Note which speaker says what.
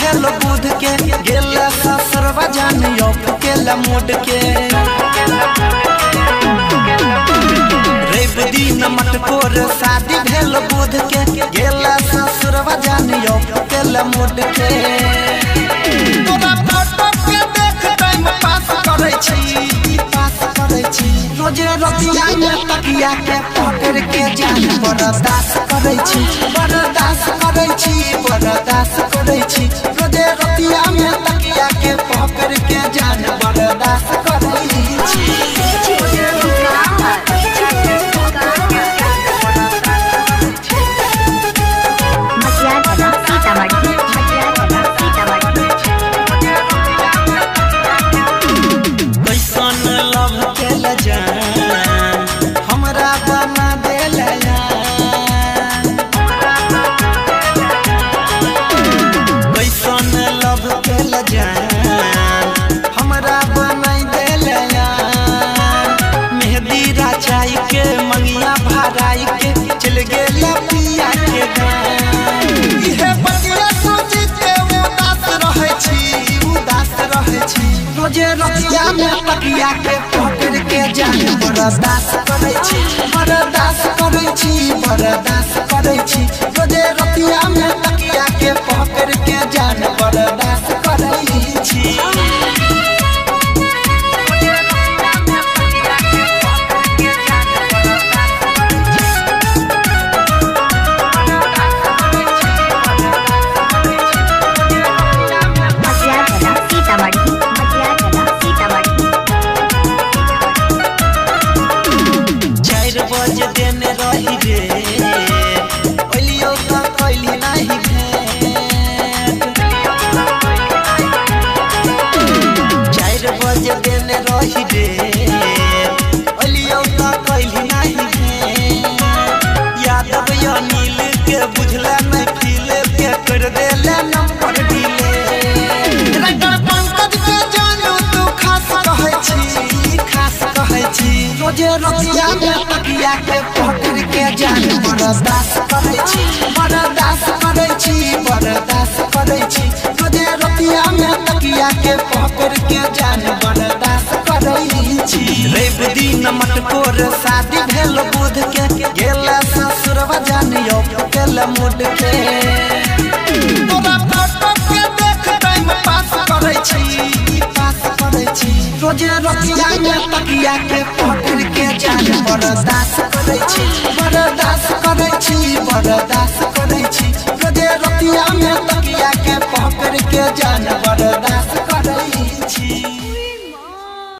Speaker 1: भेल बुध के गेल ससुरवा जानी अकेला मोड़ के रवि दिन मटकोर शादी भेल बुध के गेल ससुरवा जानी अकेला मोड़ के तोरा फोटो के देख टाइम पास करे छी रोजे रतिया में तकिया के पकड़ के जान बर्दाश्त करे छी रोजे रतिया में तकिया के पकड़ के जान बर्दाश्त करे छी। के मंगिया भराई के चल गेला पिया के गाँव इहे बतिया सोच के उदास रहे छी रोजे रतिया में तकिया के पकड़ के जान बर्दाश्त करे छी रोजे रतिया में तकिया के पकड़ के जान बर्दाश्त करे छी। बजे देने रही रे ओलियो का कोइली नहीं भेंट 4 बजे देने रही रे ओलियो का कोइली नहीं भेंट यादव या नील के बुझला नहीं फील के कर देले नंबर दिले रंगल पंकज के जानू तू खास कहे छी रोजे रतिया में तकिया के पकड़ के जान बर्दाश्त करे छी रोजे रतिया में तकिया के पकड़ के जान बर्दाश्त करे छी। रवि दिन मटकोर शादी भेल बुध के गेल ससुरवा जानी अकेला मोड़ के तोरा फोटो के देख टाइम पास करे छी रोजे रतिया में तकिया के पकड़ के जान बर्दाश्त करे छी